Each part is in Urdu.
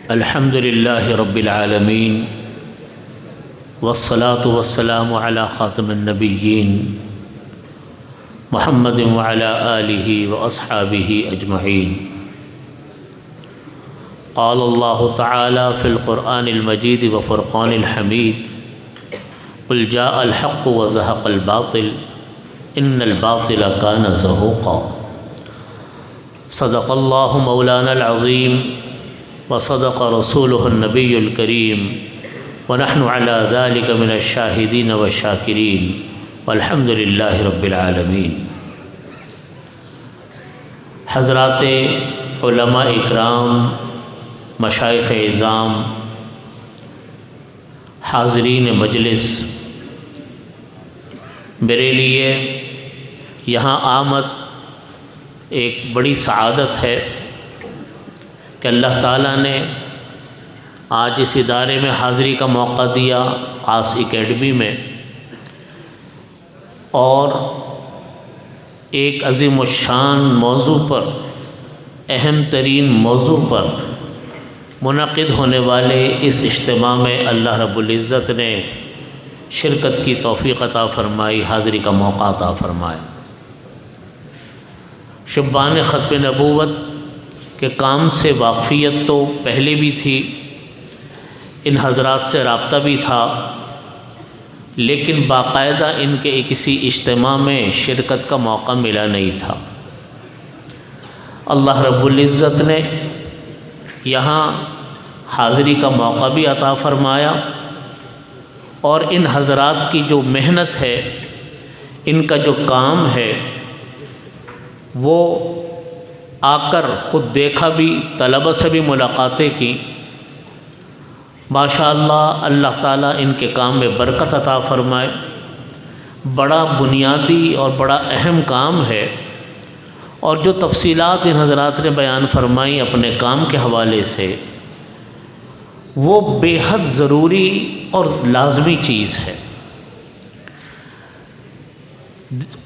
الحمد للہ رب العالمین والصلاة والسلام علی خاتم النبیین محمد وعلی آلہ واصحابہ اجمعین۔ قال اللہ تعالی فی القرآن المجید وفرقان الحمید قل جاء الحق وزهق الباطل ان الباطل کان زہوقا۔ صدق اللہ مولانا العظیم وصدق رسولہ النبی الکریم ونحن علی ذلک من الشاہدین والشاکرین والحمد للہ رب العالمین۔ حضرات علماء اکرام، مشائخ اعظام، حاضرین مجلس، میرے لیے یہاں آمد ایک بڑی سعادت ہے کہ اللہ تعالیٰ نے آج اس ادارے میں حاضری کا موقع دیا، آس اکیڈمی میں، اور ایک عظیم الشان موضوع پر، اہم ترین موضوع پر منعقد ہونے والے اس اجتماع میں اللہ رب العزت نے شرکت کی توفیق عطا فرمائی، حاضری کا موقع عطا فرمایا۔ شبان ختم نبوت کے کام سے واقفیت تو پہلے بھی تھی، ان حضرات سے رابطہ بھی تھا، لیکن باقاعدہ ان کے کسی اجتماع میں شرکت کا موقع ملا نہیں تھا۔ اللہ رب العزت نے یہاں حاضری کا موقع بھی عطا فرمایا، اور ان حضرات کی جو محنت ہے، ان کا جو کام ہے، وہ آ کر خود دیکھا بھی، طلبہ سے بھی ملاقاتیں کی۔ ماشاءاللہ اللہ تعالیٰ ان کے کام میں برکت عطا فرمائے۔ بڑا بنیادی اور بڑا اہم کام ہے، اور جو تفصیلات ان حضرات نے بیان فرمائی اپنے کام کے حوالے سے، وہ بے حد ضروری اور لازمی چیز ہے۔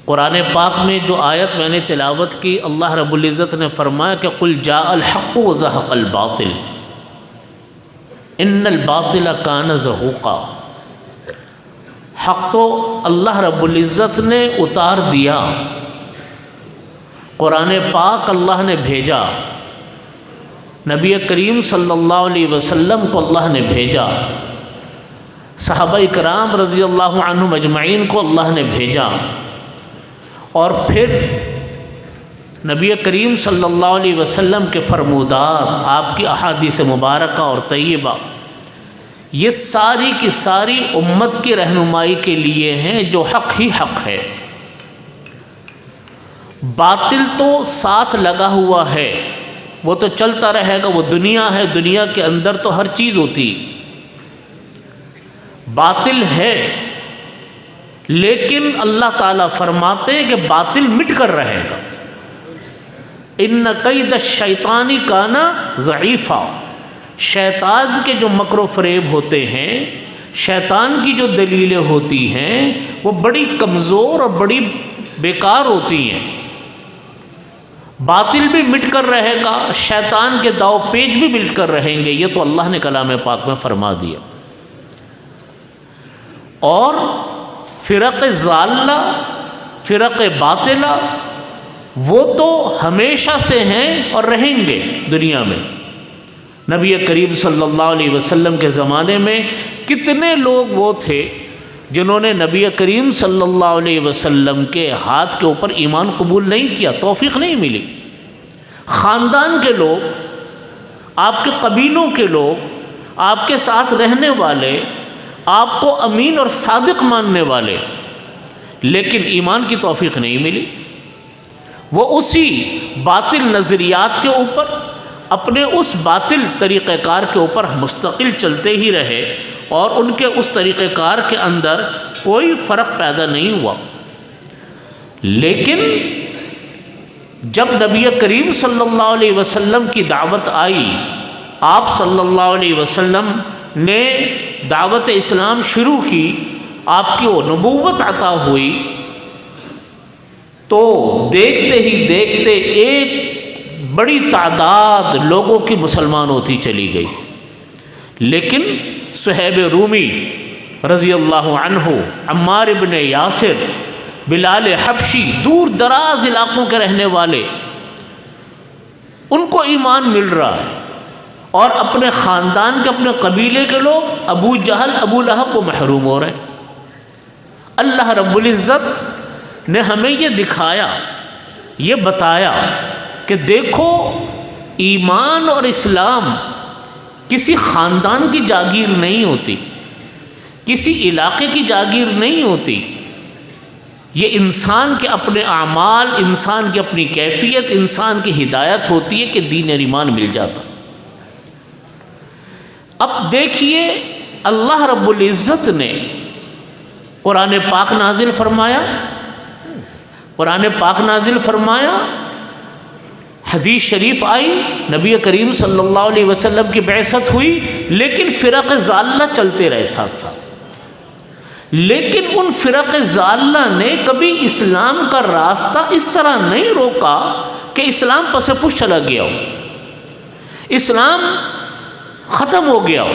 قرآن پاک میں جو آیت میں نے تلاوت کی، اللہ رب العزت نے فرمایا کہ قل جاء الحق وزهق الباطل ان الباطل کان زہوقا۔ حق تو اللہ رب العزت نے اتار دیا، قرآن پاک اللہ نے بھیجا، نبی کریم صلی اللہ علیہ وسلم کو اللہ نے بھیجا، صحابہ کرام رضی اللہ عنہم اجمعین کو اللہ نے بھیجا، اور پھر نبی کریم صلی اللہ علیہ وسلم کے فرمودات، آپ کی احادیث مبارکہ اور طیبہ، یہ ساری کی ساری امت کی رہنمائی کے لیے ہیں، جو حق ہی حق ہے۔ باطل تو ساتھ لگا ہوا ہے، وہ تو چلتا رہے گا، وہ دنیا ہے، دنیا کے اندر تو ہر چیز ہوتی، باطل ہے، لیکن اللہ تعالیٰ فرماتے ہیں کہ باطل مٹ کر رہے گا۔ ان کید الشیطان کان ضعیفا۔ شیطان کے جو مکر و فریب ہوتے ہیں، شیطان کی جو دلیلیں ہوتی ہیں، وہ بڑی کمزور اور بڑی بیکار ہوتی ہیں۔ باطل بھی مٹ کر رہے گا، شیطان کے داؤ پیچ بھی مٹ کر رہیں گے، یہ تو اللہ نے کلام پاک میں فرما دیا۔ اور فرق ضالہ، فرق باطلہ، وہ تو ہمیشہ سے ہیں اور رہیں گے دنیا میں۔ نبی کریم صلی اللہ علیہ وسلم کے زمانے میں کتنے لوگ وہ تھے جنہوں نے نبی کریم صلی اللہ علیہ وسلم کے ہاتھ کے اوپر ایمان قبول نہیں کیا، توفیق نہیں ملی۔ خاندان کے لوگ، آپ کے قبیلوں کے لوگ، آپ کے ساتھ رہنے والے، آپ کو امین اور صادق ماننے والے، لیکن ایمان کی توفیق نہیں ملی۔ وہ اسی باطل نظریات کے اوپر، اپنے اس باطل طریقہ کار کے اوپر مستقل چلتے ہی رہے، اور ان کے اس طریقہ کار کے اندر کوئی فرق پیدا نہیں ہوا۔ لیکن جب نبی کریم صلی اللہ علیہ وسلم کی دعوت آئی، آپ صلی اللہ علیہ وسلم نے دعوت اسلام شروع کی، آپ کی وہ نبوت عطا ہوئی، تو دیکھتے ہی دیکھتے ایک بڑی تعداد لوگوں کی مسلمان ہوتی چلی گئی۔ لیکن صہیب رومی رضی اللہ عنہ، عمار ابن یاسر، بلال حبشی، دور دراز علاقوں کے رہنے والے، ان کو ایمان مل رہا ہے، اور اپنے خاندان کے، اپنے قبیلے کے لوگ ابو جہل، ابو لہب، وہ محروم ہو رہے ہیں۔ اللہ رب العزت نے ہمیں یہ دکھایا، یہ بتایا کہ دیکھو ایمان اور اسلام کسی خاندان کی جاگیر نہیں ہوتی، کسی علاقے کی جاگیر نہیں ہوتی، یہ انسان کے اپنے اعمال، انسان کی اپنی کیفیت، انسان کی ہدایت ہوتی ہے کہ دین اور ایمان مل جاتا۔ اب دیکھیے اللہ رب العزت نے قرآن پاک نازل فرمایا، قرآن پاک نازل فرمایا، حدیث شریف آئی، نبی کریم صلی اللہ علیہ وسلم کی بعثت ہوئی، لیکن فرق ضالہ چلتے رہے ساتھ ساتھ۔ لیکن ان فرق ضالہ نے کبھی اسلام کا راستہ اس طرح نہیں روکا کہ اسلام پس پش چلا گیا ہو، اسلام ختم ہو گیا ہو،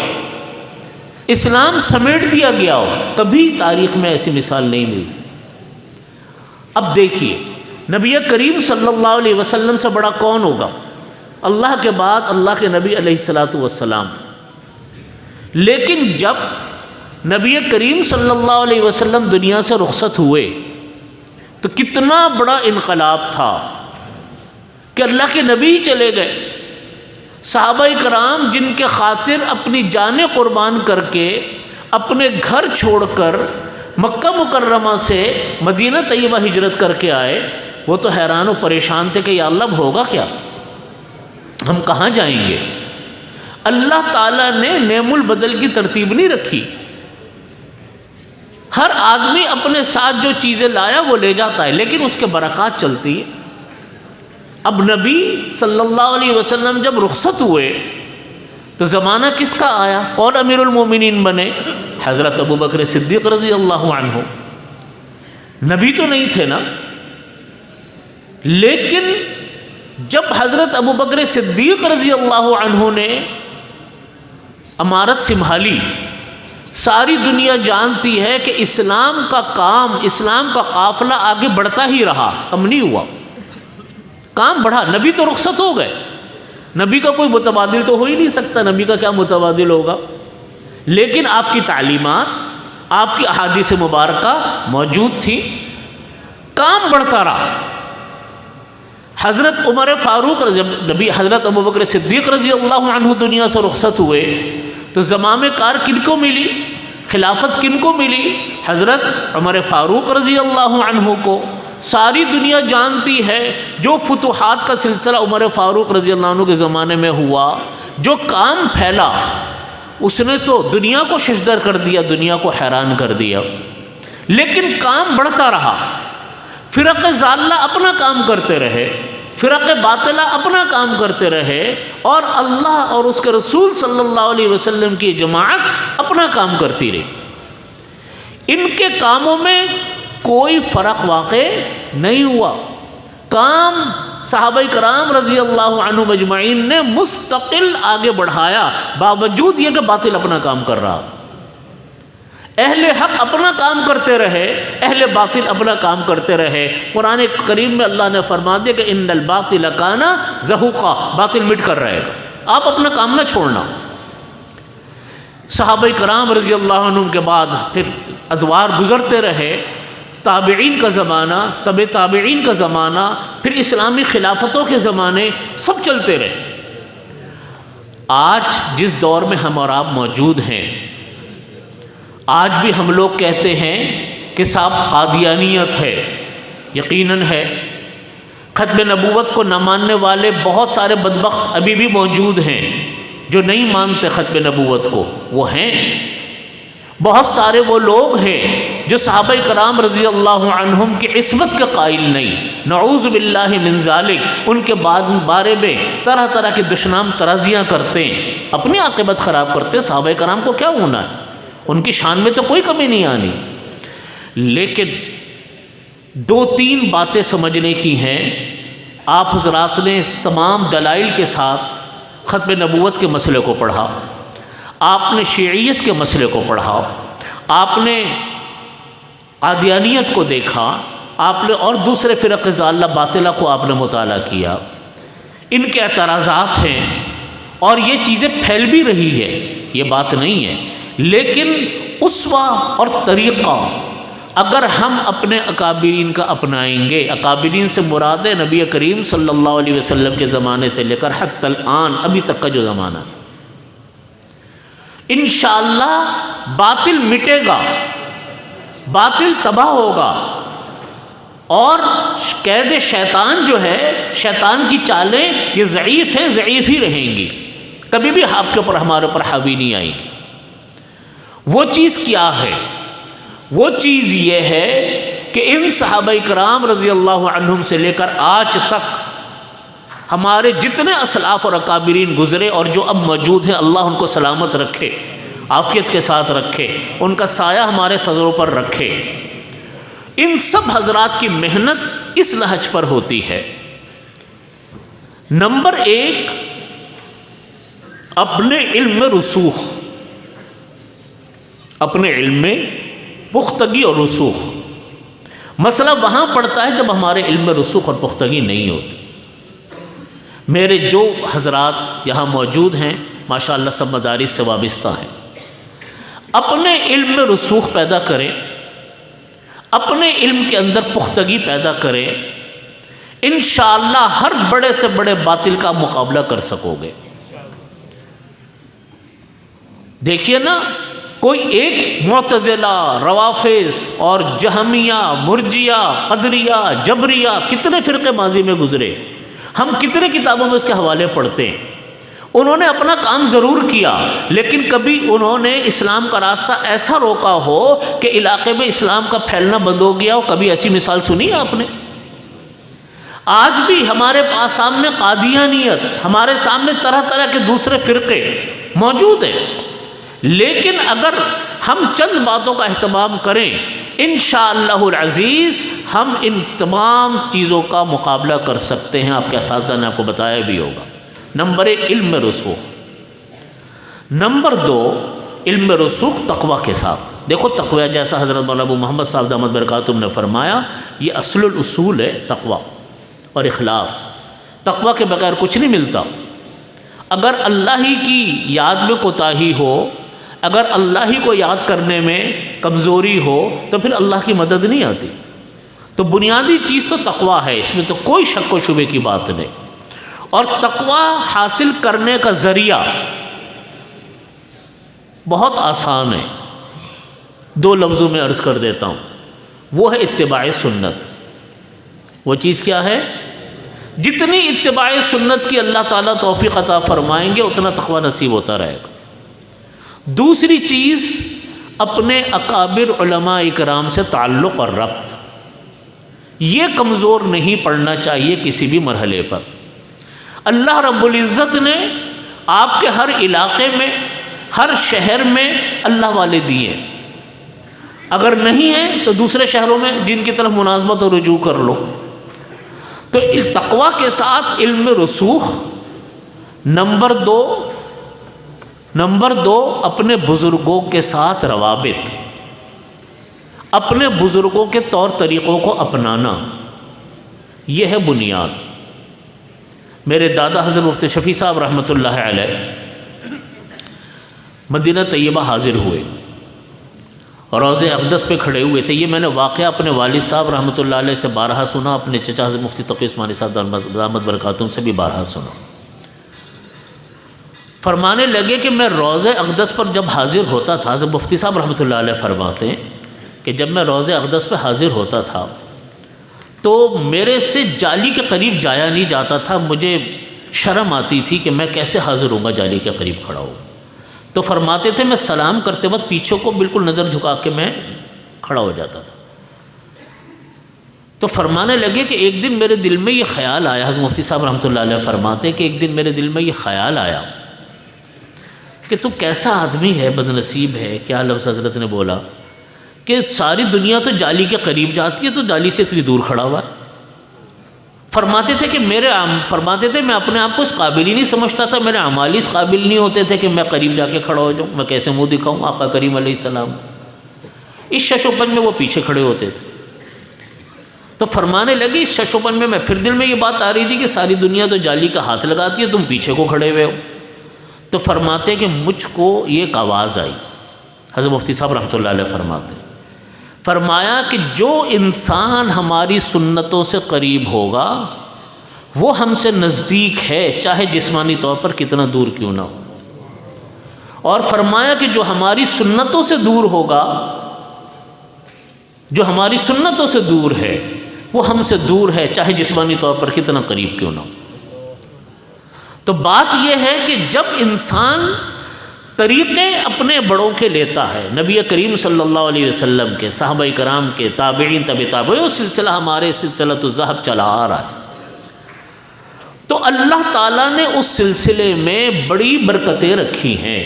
اسلام سمیٹ دیا گیا ہو، کبھی تاریخ میں ایسی مثال نہیں ملتی۔ اب دیکھیے نبی کریم صلی اللہ علیہ وسلم سے بڑا کون ہوگا؟ اللہ کے بعد اللہ کے نبی علیہ الصلاۃ والسلام۔ لیکن جب نبی کریم صلی اللہ علیہ وسلم دنیا سے رخصت ہوئے تو کتنا بڑا انقلاب تھا کہ اللہ کے نبی ہی چلے گئے۔ صحابہ کرام جن کے خاطر اپنی جانیں قربان کر کے، اپنے گھر چھوڑ کر مکہ مکرمہ سے مدینہ طیبہ ہجرت کر کے آئے، وہ تو حیران و پریشان تھے کہ یا اللہ اب ہوگا کیا، ہم کہاں جائیں گے؟ اللہ تعالیٰ نے نعم البدل کی ترتیب نہیں رکھی، ہر آدمی اپنے ساتھ جو چیزیں لایا وہ لے جاتا ہے، لیکن اس کے برکات چلتی ہے۔ اب نبی صلی اللہ علیہ وسلم جب رخصت ہوئے تو زمانہ کس کا آیا؟ کون امیر المومنین بنے؟ حضرت ابو بکر صدیق رضی اللہ عنہ۔ نبی تو نہیں تھے نا، لیکن جب حضرت ابو بکر صدیق رضی اللہ عنہ نے امارت سنبھالی، ساری دنیا جانتی ہے کہ اسلام کا کام، اسلام کا قافلہ آگے بڑھتا ہی رہا، کم نہیں ہوا، کام بڑھا۔ نبی تو رخصت ہو گئے، نبی کا کوئی متبادل تو ہو ہی نہیں سکتا، نبی کا کیا متبادل ہوگا، لیکن آپ کی تعلیمات، آپ کی احادیث مبارکہ موجود تھی، کام بڑھتا رہا۔ حضرت عمر فاروق، جب نبی حضرت ابو بکر صدیق رضی اللہ عنہ دنیا سے رخصت ہوئے تو زمام کار کن کو ملی، خلافت کن کو ملی؟ حضرت عمر فاروق رضی اللہ عنہ کو۔ ساری دنیا جانتی ہے جو فتوحات کا سلسلہ عمر فاروق رضی اللہ عنہ کے زمانے میں ہوا، جو کام پھیلا، اس نے تو دنیا کو ششدر کر دیا، دنیا کو حیران کر دیا، لیکن کام بڑھتا رہا۔ فرق ضالہ اپنا کام کرتے رہے، فرق باطلہ اپنا کام کرتے رہے، اور اللہ اور اس کے رسول صلی اللہ علیہ وسلم کی جماعت اپنا کام کرتی رہی۔ ان کے کاموں میں کوئی فرق واقع نہیں ہوا، کام صحابہ کرام رضی اللہ عنہ مجمعین نے مستقل آگے بڑھایا، باوجود یہ کہ باطل اپنا کام کر رہا تھا۔ اہل حق اپنا کام کرتے رہے، اہل باطل اپنا کام کرتے رہے۔ قرآن کریم میں اللہ نے فرما دیا کہ ان الباطل کان زہوقا، باطل مٹ کر رہے گا، آپ اپنا کام نہ چھوڑنا۔ صحابہ کرام رضی اللہ عنہ کے بعد پھر ادوار گزرتے رہے، تابعین کا زمانہ، تبع تابعین کا زمانہ، پھر اسلامی خلافتوں کے زمانے، سب چلتے رہے۔ آج جس دور میں ہم اور آپ موجود ہیں، آج بھی ہم لوگ کہتے ہیں کہ صاحب قادیانیت ہے، یقیناً ہے۔ ختم نبوت کو نہ ماننے والے بہت سارے بدبخت ابھی بھی موجود ہیں جو نہیں مانتے ختم نبوت کو، وہ ہیں۔ بہت سارے وہ لوگ ہیں جو صحابہ کرام رضی اللہ عنہم کی عصمت کے قائل نہیں، نعوذ باللہ من ذالک، ان کے بارے میں طرح طرح کی دشنام ترازیاں کرتے ہیں، اپنی عاقبت خراب کرتے ہیں۔ صحابہ کرام کو کیا ہونا ہے، ان کی شان میں تو کوئی کمی نہیں آنی، لیکن دو تین باتیں سمجھنے کی ہیں۔ آپ حضرات نے تمام دلائل کے ساتھ ختم نبوت کے مسئلے کو پڑھا، آپ نے شیعیت کے مسئلے کو پڑھا، آپ نے قادیانیت کو دیکھا، آپ نے اور دوسرے فرق ضالہ باطلہ کو آپ نے مطالعہ کیا، ان کے اعتراضات ہیں اور یہ چیزیں پھیل بھی رہی ہے، یہ بات نہیں ہے، لیکن اسوہ اور طریقہ اگر ہم اپنے اکابرین کا اپنائیں گے، اکابرین سے مراد ہے نبی کریم صلی اللہ علیہ وسلم کے زمانے سے لے کر حتی الآن ابھی تک کا جو زمانہ ہے، انشاءاللہ باطل مٹے گا، باطل تباہ ہوگا، اور قید شیطان جو ہے، شیطان کی چالیں یہ ضعیف ہیں، ضعیف ہی رہیں گی، کبھی بھی آپ کے اوپر ہمارے اوپر حاوی نہیں آئیں گی۔ وہ چیز کیا ہے؟ وہ چیز یہ ہے کہ ان صحابہ کرام رضی اللہ عنہم سے لے کر آج تک ہمارے جتنے اسلاف اور اکابرین گزرے اور جو اب موجود ہیں، اللہ ان کو سلامت رکھے، عافیت کے ساتھ رکھے، ان کا سایہ ہمارے سروں پر رکھے، ان سب حضرات کی محنت اس نہج پر ہوتی ہے۔ نمبر ایک، اپنے علم میں رسوخ، اپنے علم میں پختگی اور رسوخ۔ مسئلہ وہاں پڑتا ہے جب ہمارے علم میں رسوخ اور پختگی نہیں ہوتی۔ میرے جو حضرات یہاں موجود ہیں ماشاءاللہ سب مدارس سے وابستہ ہیں، اپنے علم میں رسوخ پیدا کریں، اپنے علم کے اندر پختگی پیدا کریں، انشاءاللہ ہر بڑے سے بڑے باطل کا مقابلہ کر سکو گے۔ دیکھیے نا، کوئی ایک معتزلہ، روافض اور جہمیہ، مرجیہ، قدریہ، جبریہ، کتنے فرقے ماضی میں گزرے، ہم کتنے کتابوں میں اس کے حوالے پڑھتے ہیں۔ انہوں نے اپنا کام ضرور کیا، لیکن کبھی انہوں نے اسلام کا راستہ ایسا روکا ہو کہ علاقے میں اسلام کا پھیلنا بند ہو گیا ہو؟ کبھی ایسی مثال سنی ہے آپ نے؟ آج بھی ہمارے پاس سامنے قادیانیت، ہمارے سامنے طرح طرح کے دوسرے فرقے موجود ہیں، لیکن اگر ہم چند باتوں کا اہتمام کریں، انشاءاللہ العزیز ہم ان تمام چیزوں کا مقابلہ کر سکتے ہیں۔ آپ کے اساتذہ نے آپ کو بتایا بھی ہوگا۔ نمبر ایک، علم میں رسوخ۔ نمبر دو، علم میں رسوخ تقوی کے ساتھ۔ دیکھو تقوی، جیسا حضرت مولانا ابو محمد صاحب دامت برکاتہم نے فرمایا، یہ اصل الاصول ہے تقوی اور اخلاص۔ تقوی کے بغیر کچھ نہیں ملتا۔ اگر اللہ ہی کی یاد میں کوتاہی ہو، اگر اللہ ہی کو یاد کرنے میں کمزوری ہو، تو پھر اللہ کی مدد نہیں آتی۔ تو بنیادی چیز تو تقوی ہے، اس میں تو کوئی شک و شبے کی بات نہیں۔ اور تقوی حاصل کرنے کا ذریعہ بہت آسان ہے، دو لفظوں میں عرض کر دیتا ہوں، وہ ہے اتباع سنت۔ وہ چیز کیا ہے؟ جتنی اتباع سنت کی اللہ تعالیٰ توفیق عطا فرمائیں گے، اتنا تقوی نصیب ہوتا رہے گا۔ دوسری چیز، اپنے اکابر علماء اکرام سے تعلق اور ربط، یہ کمزور نہیں پڑنا چاہیے کسی بھی مرحلے پر۔ اللہ رب العزت نے آپ کے ہر علاقے میں، ہر شہر میں اللہ والے دیے، اگر نہیں ہیں تو دوسرے شہروں میں جن کی طرف مناسبت اور رجوع کر لو۔ تو تقوی کے ساتھ علم میں رسوخ۔ نمبر دو، اپنے بزرگوں کے ساتھ روابط، اپنے بزرگوں کے طور طریقوں کو اپنانا، یہ ہے بنیاد۔ میرے دادا حضرت مفتی شفیع صاحب رحمۃ اللہ علیہ مدینہ طیبہ حاضر ہوئے، روضہ اقدس پہ کھڑے ہوئے تھے۔ یہ میں نے واقعہ اپنے والد صاحب رحمۃ اللہ علیہ سے بارہا سنا، اپنے چچا حضرت مفتی تقی عثمانی صاحب دامت برکاتہم سے بھی بارہا سنا۔ فرمانے لگے کہ میں روضہ اقدس پر جب حاضر ہوتا تھا، حضرت مفتی صاحب رحمۃ اللہ علیہ فرماتے ہیں کہ جب میں روضہ اقدس پہ حاضر ہوتا تھا تو میرے سے جالی کے قریب جایا نہیں جاتا تھا، مجھے شرم آتی تھی کہ میں کیسے حاضر ہوں گا جالی کے قریب کھڑا ہوں۔ تو فرماتے تھے میں سلام کرتے وقت پیچھے کو بالکل نظر جھکا کے میں کھڑا ہو جاتا تھا۔ تو فرمانے لگے کہ ایک دن میرے دل میں یہ خیال آیا، حضرت مفتی صاحب رحمۃ اللہ علیہ فرماتے کہ ایک دن میرے دل میں یہ خیال آیا کہ تو کیسا آدمی ہے، بد نصیب ہے۔ کیا لفظ حضرت نے بولا کہ ساری دنیا تو جالی کے قریب جاتی ہے، تو جالی سے اتنی دور کھڑا ہوا ہے۔ فرماتے تھے کہ میں اپنے آپ کو اس قابل ہی نہیں سمجھتا تھا، میرے اعمال اس قابل نہیں ہوتے تھے کہ میں قریب جا کے کھڑا ہو جاؤں، میں کیسے منہ دکھاؤں آقا کریم علیہ السلام۔ اس ششوپن میں وہ پیچھے کھڑے ہوتے تھے، تو فرمانے لگے اس ششوپن میں پھر دل میں یہ بات آ رہی تھی کہ ساری دنیا تو جالی کا ہاتھ لگاتی ہے، تم پیچھے کو کھڑے ہوئے ہو۔ تو فرماتے کہ مجھ کو یہ ایک آواز آئی، حضرت مفتی صاحب رحمۃ اللہ علیہ فرماتے، فرمایا کہ جو انسان ہماری سنتوں سے قریب ہوگا وہ ہم سے نزدیک ہے، چاہے جسمانی طور پر کتنا دور کیوں نہ ہو، اور فرمایا کہ جو ہماری سنتوں سے دور ہوگا، جو ہماری سنتوں سے دور ہے وہ ہم سے دور ہے، چاہے جسمانی طور پر کتنا قریب کیوں نہ ہو۔ تو بات یہ ہے کہ جب انسان طریقے اپنے بڑوں کے لیتا ہے، نبی کریم صلی اللہ علیہ وسلم کے، صحابہ کرام کے، تابعین، تابعین، وہ سلسلہ ہمارے سلسلۃ الذہب چلا آ رہا ہے، تو اللہ تعالیٰ نے اس سلسلے میں بڑی برکتیں رکھی ہیں۔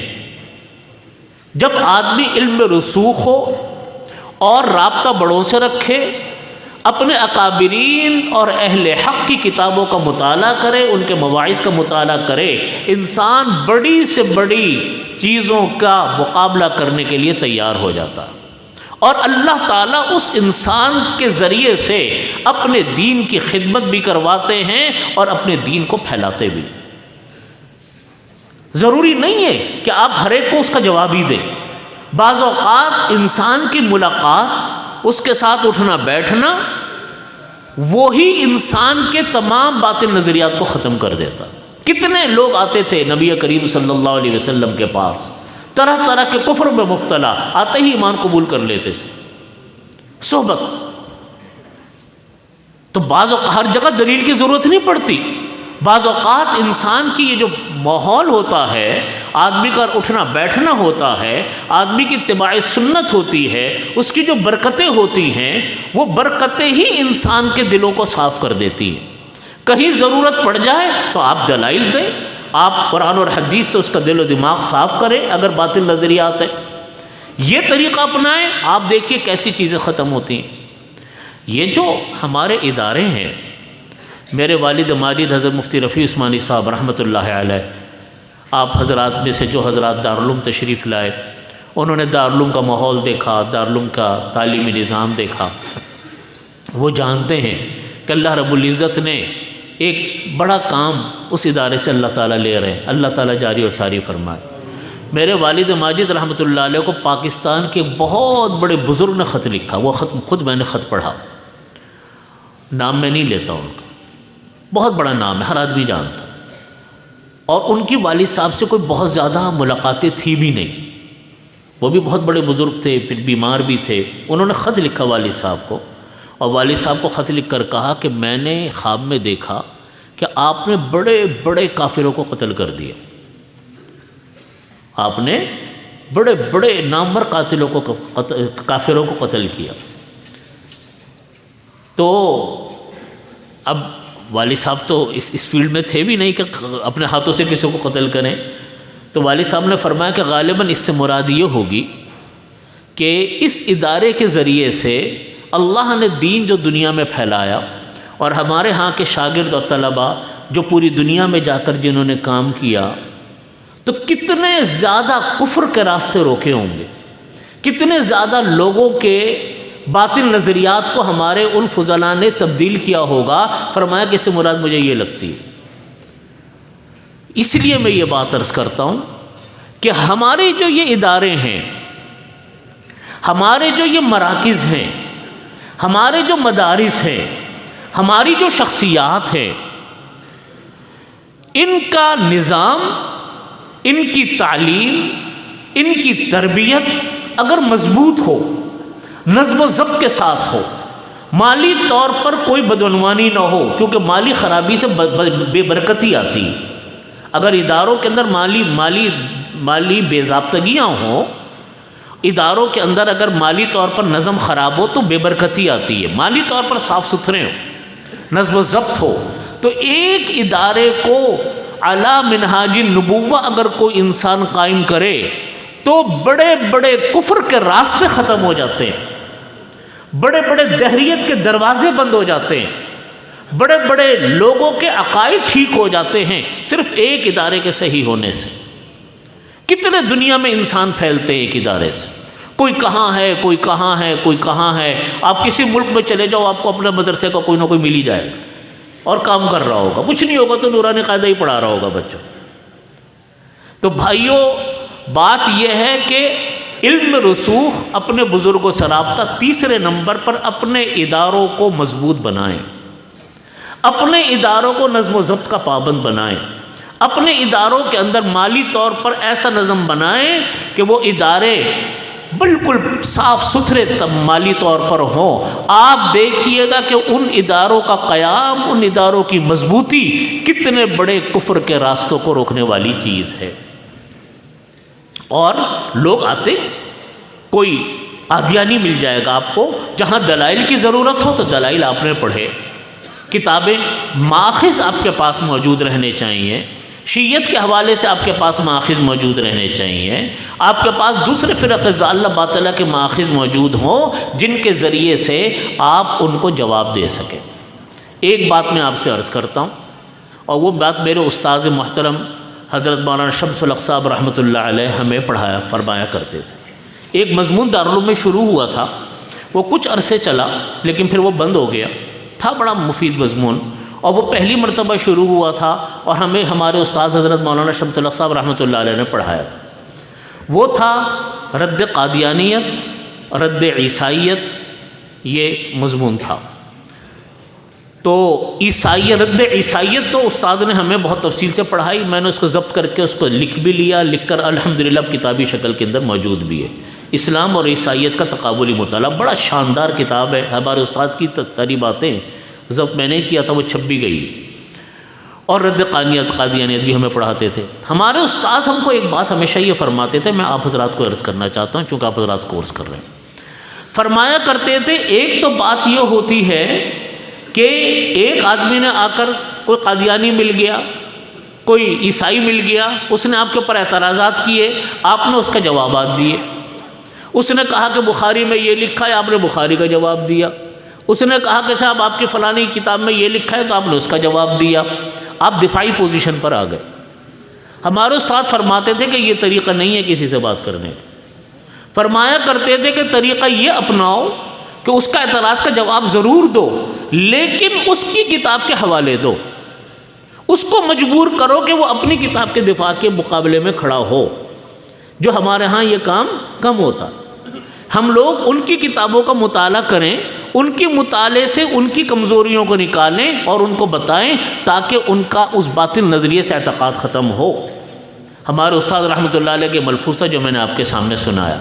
جب آدمی علم میں رسوخ ہو اور رابطہ بڑوں سے رکھے، اپنے اکابرین اور اہل حق کی کتابوں کا مطالعہ کرے، ان کے مواعظ کا مطالعہ کرے، انسان بڑی سے بڑی چیزوں کا مقابلہ کرنے کے لیے تیار ہو جاتا، اور اللہ تعالیٰ اس انسان کے ذریعے سے اپنے دین کی خدمت بھی کرواتے ہیں اور اپنے دین کو پھیلاتے بھی۔ ضروری نہیں ہے کہ آپ ہر ایک کو اس کا جواب ہی دیں، بعض اوقات انسان کی ملاقات، اس کے ساتھ اٹھنا بیٹھنا، وہی انسان کے تمام باطل نظریات کو ختم کر دیتا۔ کتنے لوگ آتے تھے نبی کریم صلی اللہ علیہ وسلم کے پاس، طرح طرح کے کفر میں مبتلا، آتے ہی ایمان قبول کر لیتے تھے۔ صحبت تو بعض اوقات ہر جگہ دلیل کی ضرورت نہیں پڑتی، بعض اوقات انسان کی یہ جو ماحول ہوتا ہے، آدمی کا اٹھنا بیٹھنا ہوتا ہے، آدمی کی اتباع سنت ہوتی ہے، اس کی جو برکتیں ہوتی ہیں، وہ برکتیں ہی انسان کے دلوں کو صاف کر دیتی ہیں۔ کہیں ضرورت پڑ جائے تو آپ دلائل دیں، آپ قرآن اور حدیث سے اس کا دل و دماغ صاف کریں، اگر باطل نظریات ہے یہ طریقہ اپنائیں، آپ دیکھیے کیسی چیزیں ختم ہوتی ہیں۔ یہ جو ہمارے ادارے ہیں، میرے والد ماجد حضرت مفتی رفیع عثمانی صاحب رحمۃ اللہ علیہ، آپ حضرات میں سے جو حضرات دارالعلوم تشریف لائے، انہوں نے دارالعلوم کا ماحول دیکھا، دارالعلوم کا تعلیمی نظام دیکھا، وہ جانتے ہیں کہ اللہ رب العزت نے ایک بڑا کام اس ادارے سے اللہ تعالیٰ لے رہے ہیں، اللہ تعالیٰ جاری اور ساری فرمائے۔ میرے والد ماجد رحمۃ اللہ علیہ کو پاکستان کے بہت بڑے بزرگ نے خط لکھا، وہ خط خود میں نے خط پڑھا، نام میں نہیں لیتا ان کا، بہت بڑا نام ہے، ہر آدمی جانتا، اور ان کی والد صاحب سے کوئی بہت زیادہ ملاقاتیں تھی بھی نہیں، وہ بھی بہت بڑے بزرگ تھے، پھر بیمار بھی تھے۔ انہوں نے خط لکھا والد صاحب کو، اور والد صاحب کو خط لکھ کر کہا کہ میں نے خواب میں دیکھا کہ آپ نے بڑے بڑے کافروں کو قتل کر دیا، آپ نے بڑے بڑے نامور قاتلوں کو کافروں کو قتل کیا۔ تو اب والد صاحب تو اس فیلڈ میں تھے بھی نہیں کہ اپنے ہاتھوں سے کسی کو قتل کریں، تو والد صاحب نے فرمایا کہ غالباً اس سے مراد یہ ہوگی کہ اس ادارے کے ذریعے سے اللہ نے دین جو دنیا میں پھیلایا، اور ہمارے ہاں کے شاگرد اور طلباء جو پوری دنیا میں جا کر جنہوں نے کام کیا، تو کتنے زیادہ کفر کے راستے روکے ہوں گے، کتنے زیادہ لوگوں کے باطل نظریات کو ہمارے ان فضلاء نے تبدیل کیا ہوگا۔ فرمایا کہ اس سے مراد مجھے یہ لگتی ہے۔ اس لیے میں یہ بات عرض کرتا ہوں کہ ہمارے جو یہ ادارے ہیں، ہمارے جو یہ مراکز ہیں، ہمارے جو مدارس ہیں، ہماری جو شخصیات ہیں، ان کا نظام، ان کی تعلیم، ان کی تربیت اگر مضبوط ہو، نظم و ضبط کے ساتھ ہو، مالی طور پر کوئی بدعنوانی نہ ہو، کیونکہ مالی خرابی سے بے برکتی آتی ہے۔ اگر اداروں کے اندر مالی بے ضابطگیاں ہوں، اداروں کے اندر اگر مالی طور پر نظم خراب ہو تو بے برکتی آتی ہے۔ مالی طور پر صاف ستھرے ہوں، نظم و ضبط ہو، تو ایک ادارے کو علی منہاج النبوہ اگر کوئی انسان قائم کرے تو بڑے بڑے کفر کے راستے ختم ہو جاتے ہیں، بڑے بڑے دہریت کے دروازے بند ہو جاتے ہیں، بڑے بڑے لوگوں کے عقائد ٹھیک ہو جاتے ہیں صرف ایک ادارے کے صحیح ہونے سے۔ کتنے دنیا میں انسان پھیلتے ہیں ایک ادارے سے، کوئی کہاں ہے کوئی کہاں ہے کوئی کہاں ہے۔ آپ کسی ملک میں چلے جاؤ، آپ کو اپنے مدرسے کا کوئی نہ کوئی مل ہی جائے گا اور کام کر رہا ہوگا، کچھ نہیں ہوگا تو نورانی قاعدہ ہی پڑھا رہا ہوگا بچوں۔ تو بھائیوں، بات یہ ہے کہ علم رسوخ، اپنے بزرگوں سے رابطہ، تیسرے نمبر پر اپنے اداروں کو مضبوط بنائیں، اپنے اداروں کو نظم و ضبط کا پابند بنائیں، اپنے اداروں کے اندر مالی طور پر ایسا نظم بنائیں کہ وہ ادارے بالکل صاف ستھرے مالی طور پر ہوں۔ آپ دیکھیے گا کہ ان اداروں کا قیام، ان اداروں کی مضبوطی کتنے بڑے کفر کے راستوں کو روکنے والی چیز ہے۔ اور لوگ آتے، کوئی قادیانی مل جائے گا آپ کو، جہاں دلائل کی ضرورت ہو تو دلائل آپ نے پڑھے، کتابیں ماخذ آپ کے پاس موجود رہنے چاہیے، شیعت کے حوالے سے آپ کے پاس ماخذ موجود رہنے چاہیے، آپ کے پاس دوسرے فرق ضالہ باطلہ کے ماخذ موجود ہوں جن کے ذریعے سے آپ ان کو جواب دے سکیں۔ ایک بات میں آپ سے عرض کرتا ہوں، اور وہ بات میرے استاذ محترم حضرت مولانا شمس الحق صاحب رحمۃ اللہ علیہ ہمیں فرمایا کرتے تھے۔ ایک مضمون دارالعلوم میں شروع ہوا تھا، وہ کچھ عرصے چلا لیکن پھر وہ بند ہو گیا، تھا بڑا مفید مضمون، اور وہ پہلی مرتبہ شروع ہوا تھا اور ہمیں ہمارے استاد حضرت مولانا شمس الحق صاحب رحمۃ اللہ علیہ نے پڑھایا تھا۔ وہ تھا رد قادیانیت، رد عیسائیت، یہ مضمون تھا۔ تو رد عیسائیت تو استاد نے ہمیں بہت تفصیل سے پڑھائی، میں نے اس کو ضبط کر کے اس کو لکھ بھی لیا، لکھ کر الحمدللہ کتابی شکل کے اندر موجود بھی ہے۔ اسلام اور عیسائیت کا تقابلی مطالعہ، بڑا شاندار کتاب ہے، ہمارے استاد کی ساری باتیں ضبط میں نے کیا تھا، وہ چھپ بھی گئی۔ اور رد قادیانیت بھی ہمیں پڑھاتے تھے۔ ہمارے استاد ہم کو ایک بات ہمیشہ یہ فرماتے تھے، میں آپ حضرات کو عرض کرنا چاہتا ہوں چونکہ آپ حضرات کورس کر رہے ہیں۔ فرمایا کرتے تھے، ایک تو بات یہ ہوتی ہے کہ ایک آدمی نے آ کر، کوئی قادیانی مل گیا، کوئی عیسائی مل گیا، اس نے آپ کے اوپر اعتراضات کیے، آپ نے اس کا جوابات دیے۔ اس نے کہا کہ بخاری میں یہ لکھا ہے، آپ نے بخاری کا جواب دیا۔ اس نے کہا کہ صاحب آپ کی فلانی کتاب میں یہ لکھا ہے، تو آپ نے اس کا جواب دیا۔ آپ دفاعی پوزیشن پر آ گئے۔ ہمارے استاد فرماتے تھے کہ یہ طریقہ نہیں ہے کسی سے بات کرنے کا۔ فرمایا کرتے تھے کہ طریقہ یہ اپناؤ کہ اس کا اعتراض کا جواب ضرور دو، لیکن اس کی کتاب کے حوالے دو، اس کو مجبور کرو کہ وہ اپنی کتاب کے دفاع کے مقابلے میں کھڑا ہو، جو ہمارے ہاں یہ کام کم ہوتا۔ ہم لوگ ان کی کتابوں کا مطالعہ کریں، ان کے مطالعے سے ان کی کمزوریوں کو نکالیں اور ان کو بتائیں، تاکہ ان کا اس باطل نظریے سے اعتقاد ختم ہو۔ ہمارے استاد رحمۃ اللہ علیہ کے ملفوظ جو میں نے آپ کے سامنے سنایا۔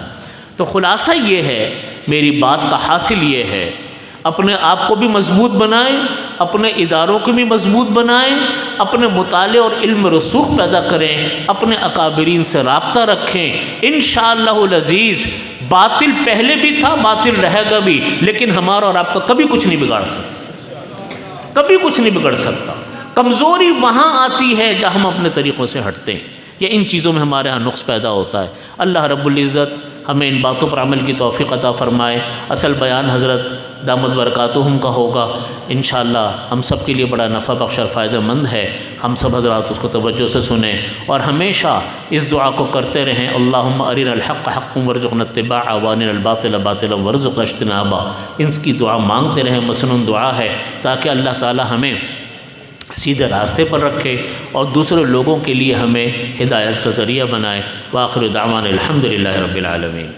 تو خلاصہ یہ ہے، میری بات کا حاصل یہ ہے، اپنے آپ کو بھی مضبوط بنائیں، اپنے اداروں کو بھی مضبوط بنائیں، اپنے مطالعے اور علم رسوخ پیدا کریں، اپنے اکابرین سے رابطہ رکھیں۔ انشاءاللہ العزیز باطل پہلے بھی تھا، باطل رہے گا بھی، لیکن ہمارا اور آپ کا کبھی کچھ نہیں بگاڑ سکتا، کبھی کچھ نہیں بگڑ سکتا۔ کمزوری وہاں آتی ہے جہاں ہم اپنے طریقوں سے ہٹتے ہیں، یا ان چیزوں میں ہمارے ہاں نقص پیدا ہوتا ہے۔ اللہ رب العزت ہمیں ان باتوں پر عمل کی توفیق عطا فرمائے۔ اصل بیان حضرت دامت برکاتہم کا ہوگا، انشاءاللہ ہم سب کے لیے بڑا نفع بخش اور فائدہ مند ہے۔ ہم سب حضرات اس کو توجہ سے سنیں اور ہمیشہ اس دعا کو کرتے رہیں، اللہم ارنا الحق حقا وارزقنا اتباعہ وارنا الباطل باطلا وارزقنا اجتنابہ۔ ان کی دعا مانگتے رہیں، مسنون دعا ہے، تاکہ اللہ تعالی ہمیں سیدھے راستے پر رکھے اور دوسرے لوگوں کے لیے ہمیں ہدایت کا ذریعہ بنائے۔ وآخر دعوانا الحمدللہ رب العالمین۔